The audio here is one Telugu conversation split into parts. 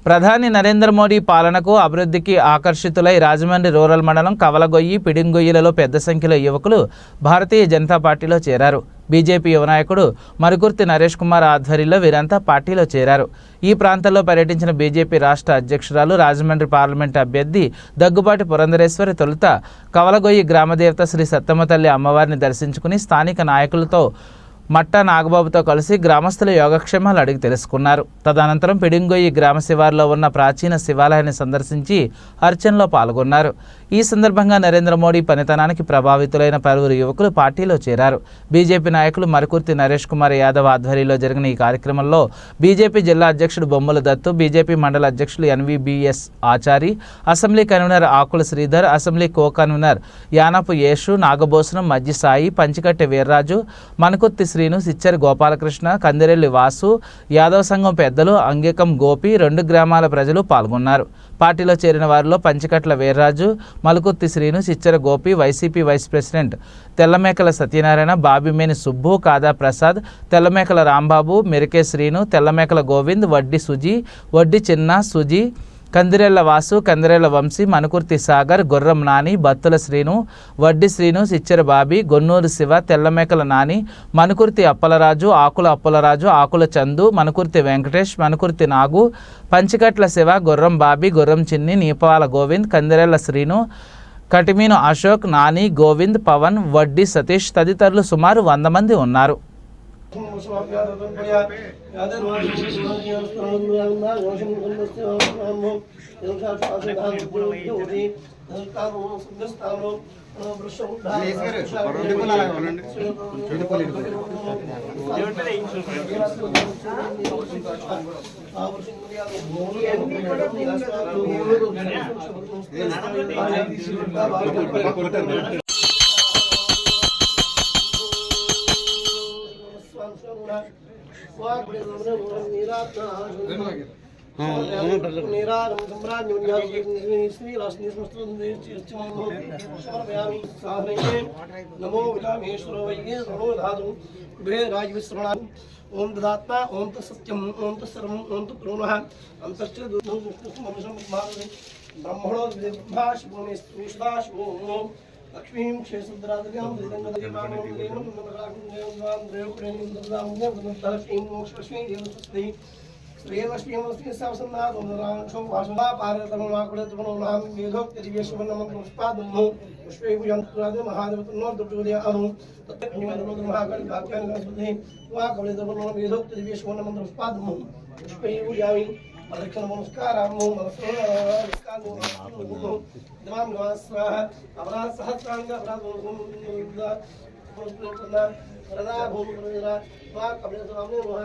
ప్రధాని నరేంద్ర మోడీ పాలనకు అభివృద్ధికి ఆకర్షితులై రాజమండ్రి రూరల్ మండలం కవలగొయ్యి పిడింగొయ్యిలలో పెద్ద సంఖ్యలో యువకులు భారతీయ జనతా పార్టీలో చేరారు. బీజేపీ యువ నాయకుడు మరుకుర్తి నరేష్ కుమార్ ఆధ్వర్యంలో వీరంతా పార్టీలో చేరారు. ఈ ప్రాంతంలో పర్యటించిన బీజేపీ రాష్ట్ర అధ్యక్షురాలు రాజమండ్రి పార్లమెంటు అభ్యర్థి దగ్గుబాటి పురంధరేశ్వరి తొలుత కవలగొయ్యి గ్రామదేవత శ్రీ సత్తమ్మ తల్లి అమ్మవారిని దర్శించుకుని స్థానిక నాయకులతో మట్టా నాగబాబుతో కలిసి గ్రామస్తుల యోగక్షేమాలు అడిగి తెలుసుకున్నారు. తదనంతరం పిడింగొయ్యి గ్రామ శివారులో ఉన్న ప్రాచీన శివాలయాన్ని సందర్శించి అర్చనలో పాల్గొన్నారు. ఈ సందర్భంగా నరేంద్ర మోడీ పనితనానికి ప్రభావితులైన పలువురు యువకులు పార్టీలో చేరారు. బీజేపీ నాయకులు మరుకుర్తి నరేష్ కుమార్ యాదవ్ ఆధ్వర్యంలో జరిగిన ఈ కార్యక్రమంలో బీజేపీ జిల్లా అధ్యక్షుడు బొమ్మల దత్తు, బీజేపీ మండల అధ్యక్షులు N V B S Achari, assembly convener Akula Sridhar, assembly co convener Yanapu Yesu, Nagabhushanam, Majji Sai, Panchikatte Veerraju, Manukurthi Srinu, Sichari Gopalakrishna, Kandirelli Vasu, Yadav సంఘం పెద్దలు, అంగికం గోపి, 2 గ్రామాల ప్రజలు పాల్గొన్నారు. పార్టీలో చేరిన వారిలో Panchikatla Veerraju, Malukurthi Srinu, Sichara Gopi, YCP vice president Tellamekala Satyanarayana, Babimeni Subbu, Kada Prasad, Tellamekala Rambabu, మెరికే Srinu, Tellamekala Govind, వడ్డి సుజీ, వడ్డి చిన్న సుజీ, కందిరెళ్ల వాసు, కందిరెళ్ల వంశీ, మనుకుర్తి సాగర్, గుర్రం నాని, బత్తుల శ్రీను, వడ్డి శ్రీను, సిచ్చర బాబి, గొన్నూరు శివ, తెల్లమేకల నాని, మనుకుర్తి అప్పలరాజు, ఆకుల అప్పలరాజు, ఆకుల చందు, మనుకుర్తి వెంకటేష్, మనుకుర్తి నాగు, పంచికట్ల శివ, గుర్రం బాబి, గుర్రం చిన్ని, నీపాల గోవింద్, కందిరెళ్ల శ్రీను, కటిమీను అశోక్, నాని, గోవింద్, పవన్, వడ్డి సతీష్ తదితరులు సుమారు 100 మంది ఉన్నారు. ओम ददात्मा ओम तत्सत्यम ओम तत्सर्वम ओम तत्प्रणः अंतश्च ब्रह्मणो विभाष भूमि विश्वास ओम लक्ष्मीं क्षेत्रद्रादव्यां दिगंगदेवानां देवं नमराकुंजयं द्रेवकुरेणीं मोक्षलक्ष्मी देवस्वस्ति श्रीलक्ष्मीमस्ति सावसन्नाथ ओमरांशो वासुदा पारतममाकुलतमनो नाम वेदोक्तिदिव्यशुभनमन्त्रपुष्पादम्मो पुष्पे पूजन्त्रादि महादेवतन्नो दुर्जोदय अनु तत्त्वनिवादनो महाकाल कात्यायनगणपति वाकवलितमनो वेदोक्तिदिव्यशुभनमन्त्रपुष्पादम्मो पुष्पे पूजयामि प्रदक्षिण नमस्कारामो मनसो दमाम नमस्वाह अपराध सहस्रांग अपराध पुष्पना वरदा भूमिरा वाकवलितमनो मोह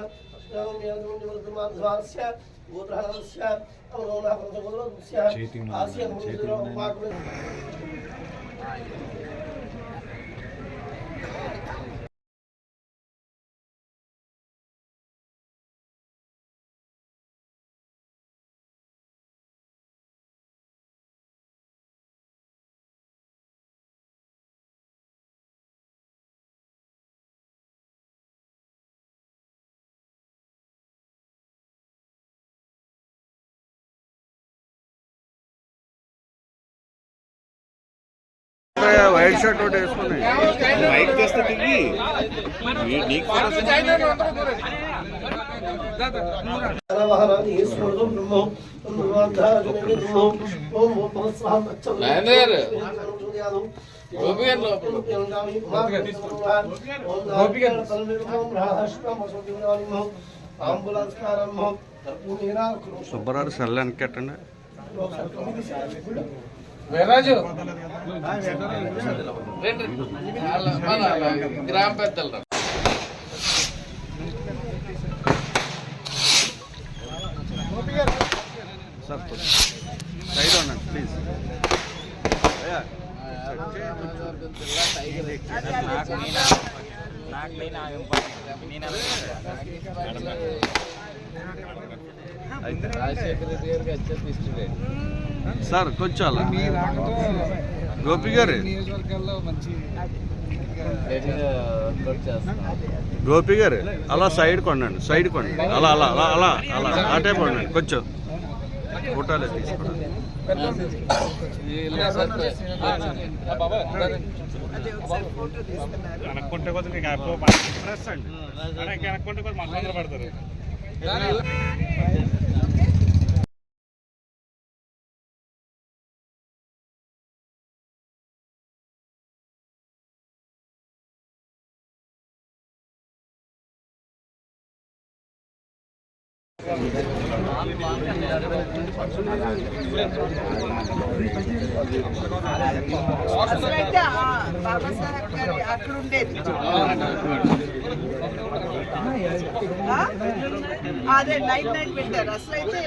వైట్ షర్ట్ ఒకటి వేసుకున్నాయి వైట్ చేస్తే తిరిగి నీకు సుబ్బరాడు సెల్ వెనకెట్టండి వీర్రాజు గ్రామ పెద్దలు సార్ సైడ్ ఉండండి ప్లీజ్ రాజశేఖర రెడ్డి గారికి అత్యంత ఇష్టమే సార్ కొంచెం అలా గోపి గారు గోపి గారు అలా సైడ్ కొండండి అలా అలా అలా అలా అలా ఆ టైప్ ఉండండి కొంచెం ఫోటోలే తీసుకోండి. వెనక్కుంటే కొద్ది మీకు ప్రెస్ అండి వెనక్కుంటే కొద్ది మసాలా పడతారు. అసలైతే బాబాసాహెబ్ గారి అక్కడ ఉండేది అదే నైట్ పెట్టారు. అసలైతే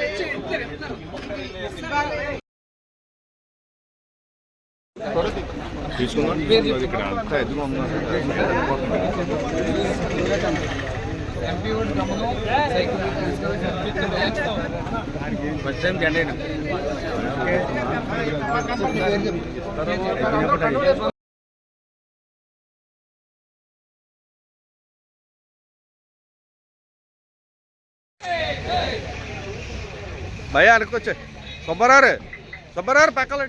తీసుకున్నాం ఇక్కడ అంతా ఎదురు ఉన్నారు. ఫస్ట్ టైం జెండా భయ అనుకోవచ్చు. సుబ్బారావు పక్కల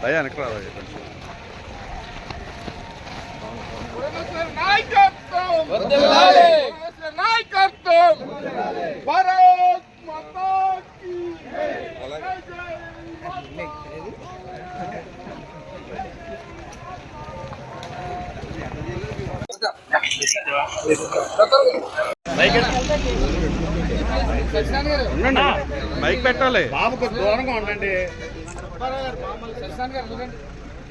భయ అనుకురా నాయకత్వం భారత్ మాతా కీ మైక్ పెట్టాలి. బాబుకు దూరంగా ఉండండి.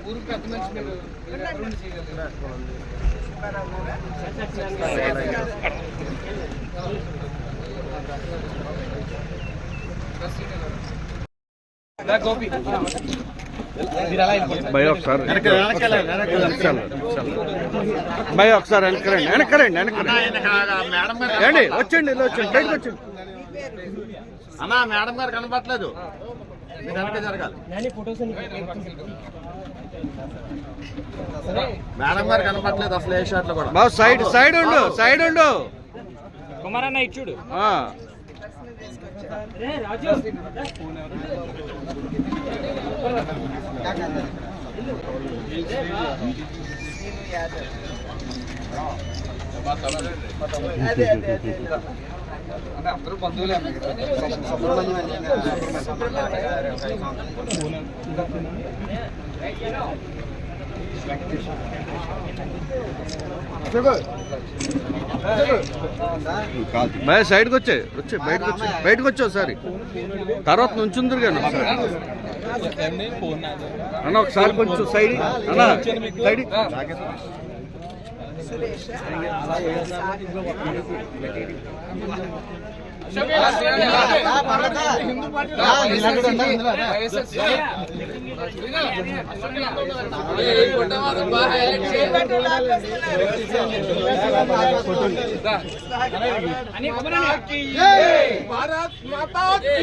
ఊరు పెద్ద మనిషి మీరు భయ ఒకసారి భయ ఒకసారి వెనకరండి వచ్చండి బయటకు వచ్చండి. అన్నా మేడం గారు కనపట్లేదు, మీరు వెనక జరగాలి. మేడం గారు కనపట్లేదు అసలు ఏ షాట్లో కూడా. బాబు సైడ్ ఉండు కుమారన్న ఇచ్చుడు. అదే అందరూ బంధువులే భయ సైడ్కి వచ్చి బయటకు వచ్చి ఒకసారి తర్వాత నుంచుందరు కానీ అన్న ఒకసారి కొంచెం సైడ్ అన్న సైడ్ భారత్ మాతా కీ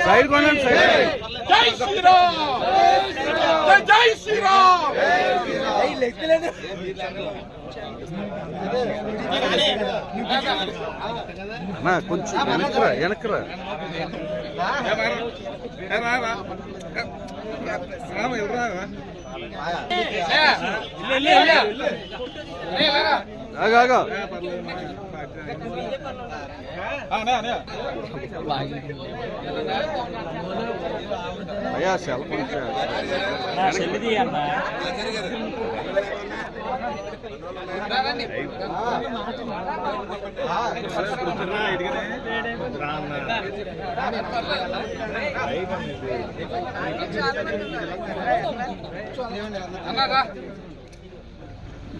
సైడ్ కొనండి సైడ్. జై శ్రీరామ్, జై శ్రీరామ్. కొంచెం వెనక్రా ఆగా అయ్యా సెల్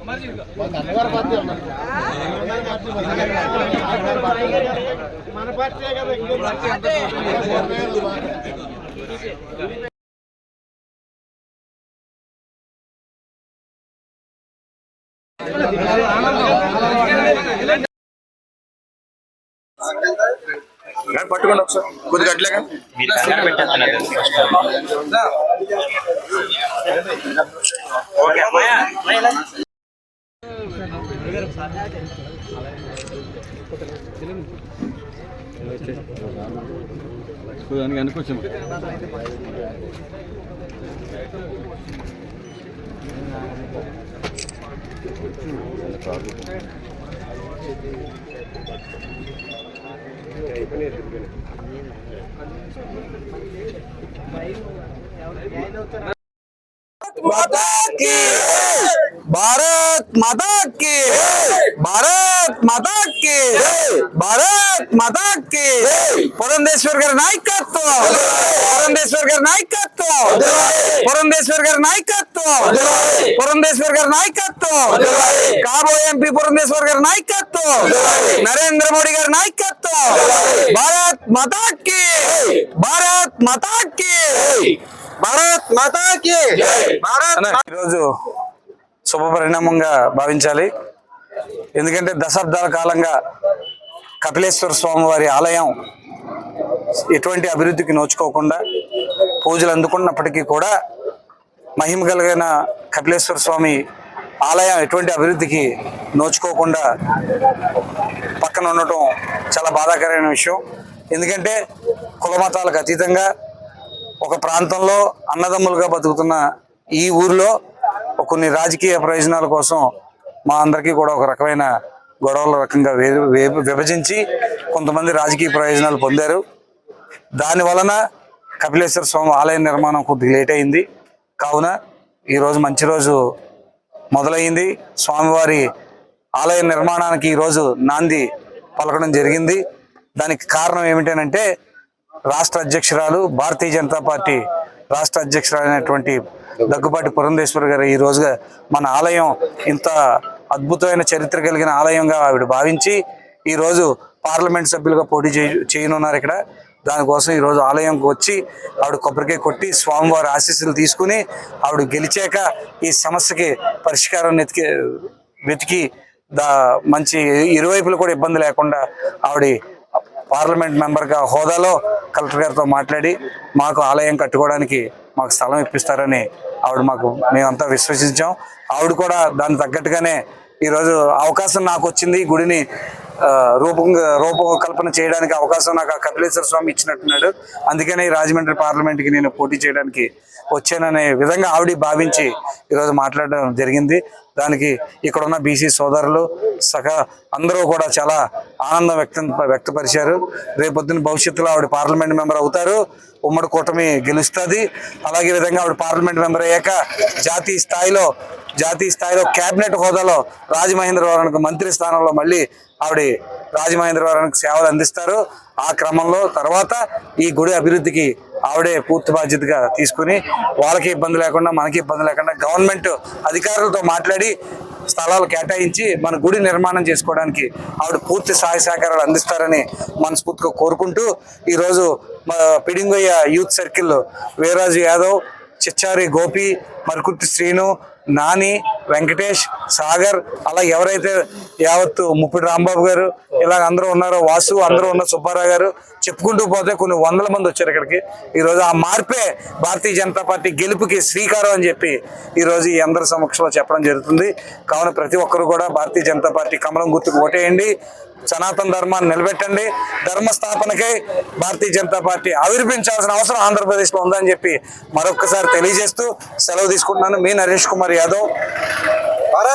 మన పార్టీ కదా ఇంకో పార్టీ పట్టుకోండి ఒకసారి కొద్దిగా అట్లేగా అనుకోవచ్చు. भारत माता की भारत माता की भारत माता की पुरंदेश्वर गाరి నాయకత్వం పురంధేశ్వర్ గారి నాయకత్వం పురంధేశ్వర్ గారి నాయకత్వం పురంధేశ్వర్ గారి నాయకత్వం కాబోయే ఎంపీ పురంధేశ్వర్ గారి నాయకత్వం నరేంద్ర మోడీ గారి నాయకత్వం భారత్ మాతా की భారత్ మాతా की భారత్ మాతా की ఈరోజు శుభ పరిణామంగా భావించాలి. ఎందుకంటే దశాబ్దాల కాలంగా కపిలేశ్వర స్వామి వారి ఆలయం ఎటువంటి అభివృద్ధికి నోచుకోకుండా పూజలు అందుకున్నప్పటికీ కూడా మహిమ కలిగిన కపిలేశ్వర స్వామి ఆలయం ఎటువంటి అభివృద్ధికి నోచుకోకుండా పక్కన ఉండటం చాలా బాధాకరమైన విషయం. ఎందుకంటే కుల మతాలకు అతీతంగా ఒక ప్రాంతంలో అన్నదమ్ములుగా బతుకుతున్న ఈ ఊరిలో కొన్ని రాజకీయ ప్రయోజనాల కోసం మా అందరికీ కూడా ఒక రకమైన గొడవల రకంగా విభజించి కొంతమంది రాజకీయ ప్రయోజనాలు పొందారు. దాని వలన కపిలేశ్వర స్వామి ఆలయ నిర్మాణం కొద్దిగా లేట్ అయింది. కావున ఈరోజు మంచి రోజు మొదలైంది. స్వామివారి ఆలయ నిర్మాణానికి ఈరోజు నాంది పలకడం జరిగింది. దానికి కారణం ఏమిటంటే రాష్ట్ర అధ్యక్షురాలు భారతీయ జనతా పార్టీ రాష్ట్ర అధ్యక్షురాలైనటువంటి దగ్గుబాటి పురంధేశ్వరి గారు ఈ రోజుగా మన ఆలయం ఇంత అద్భుతమైన చరిత్ర కలిగిన ఆలయంగా ఆవిడ భావించి ఈరోజు పార్లమెంట్ సభ్యులుగా పోటీ చేయనున్నారు. ఇక్కడ దానికోసం ఈరోజు ఆలయంకి వచ్చి ఆవిడ కొబ్బరికాయ కొట్టి స్వామివారి ఆశీస్సులు తీసుకుని ఆవిడ గెలిచాక ఈ సమస్యకి పరిష్కారం వెతికి మంచి ఇరువైపులు కూడా ఇబ్బంది లేకుండా ఆవిడ పార్లమెంట్ మెంబర్గా హోదాలో కలెక్టర్ గారితో మాట్లాడి మాకు ఆలయం కట్టుకోవడానికి మాకు స్థలం ఇప్పిస్తారని ఆవిడ మేమంతా విశ్వసించాం. ఆవిడ కూడా దానికి తగ్గట్టుగానే ఈరోజు అవకాశం నాకు వచ్చింది. గుడిని రూపకల్పన చేయడానికి అవకాశం నాకు కపిలేశ్వర స్వామి ఇచ్చినట్టున్నాడు. అందుకనే రాజమండ్రి పార్లమెంట్కి నేను పోటీ చేయడానికి వచ్చాననే విధంగా ఆవిడ భావించి ఈరోజు మాట్లాడడం జరిగింది. దానికి ఇక్కడున్న బీసీ సోదరులు అందరూ కూడా చాలా ఆనందం వ్యక్తపరిచారు. రేపొద్దున భవిష్యత్తులో ఆవిడ పార్లమెంట్ మెంబర్ అవుతారు. ఉమ్మడి కూటమి గెలుస్తుంది. అలాగే విధంగా ఆవిడ పార్లమెంట్ మెంబర్ అయ్యాక జాతీయ స్థాయిలో కేబినెట్ హోదాలో రాజమహేంద్రవరానికి మంత్రి స్థానంలో మళ్ళీ ఆవిడ రాజమహేంద్రవరానికి సేవలు అందిస్తారు. ఆ క్రమంలో తర్వాత ఈ గుడి అభివృద్ధికి ఆవిడే పూర్తి బాధ్యతగా తీసుకుని వాళ్ళకి ఇబ్బంది లేకుండా మనకి ఇబ్బంది లేకుండా గవర్నమెంట్ అధికారులతో మాట్లాడి స్థలాలు కేటాయించి మన గుడి నిర్మాణం చేసుకోవడానికి ఆవిడ పూర్తి సహాయ సహకారాలు అందిస్తారని మనస్ఫూర్తిగా కోరుకుంటూ ఈరోజు పిడింగొయ్య యూత్ సర్కిల్ వీర్రాజు యాదవ్, చిచ్చారి గోపి, మరుకుర్తి శ్రీను, నాని, వెంకటేష్, సాగర్, అలా ఎవరైతే యావత్తు ముప్పిడి రాంబాబు గారు ఇలా అందరూ ఉన్నారో, వాసు, అందరూ ఉన్న సుబ్బారావు గారు, చెప్పుకుంటూ పోతే కొన్ని వందల మంది వచ్చారు ఇక్కడికి. ఈరోజు ఆ మార్పే భారతీయ జనతా పార్టీ గెలుపుకి శ్రీకారం అని చెప్పి ఈరోజు ఈ అందరి సమక్షంలో చెప్పడం జరుగుతుంది. కావున ప్రతి ఒక్కరు కూడా భారతీయ జనతా పార్టీ కమలం గుర్తుకు ఓటేయండి. సనాతన ధర్మాన్ని నిలబెట్టండి. ధర్మ స్థాపనకై భారతీయ జనతా పార్టీ ఆవిర్భించాల్సిన అవసరం ఆంధ్రప్రదేశ్లో ఉందని చెప్పి మరొక్కసారి తెలియజేస్తూ సెలవు తీసుకుంటున్నాను. మీ నరేష్ కుమార్ యాదవ్.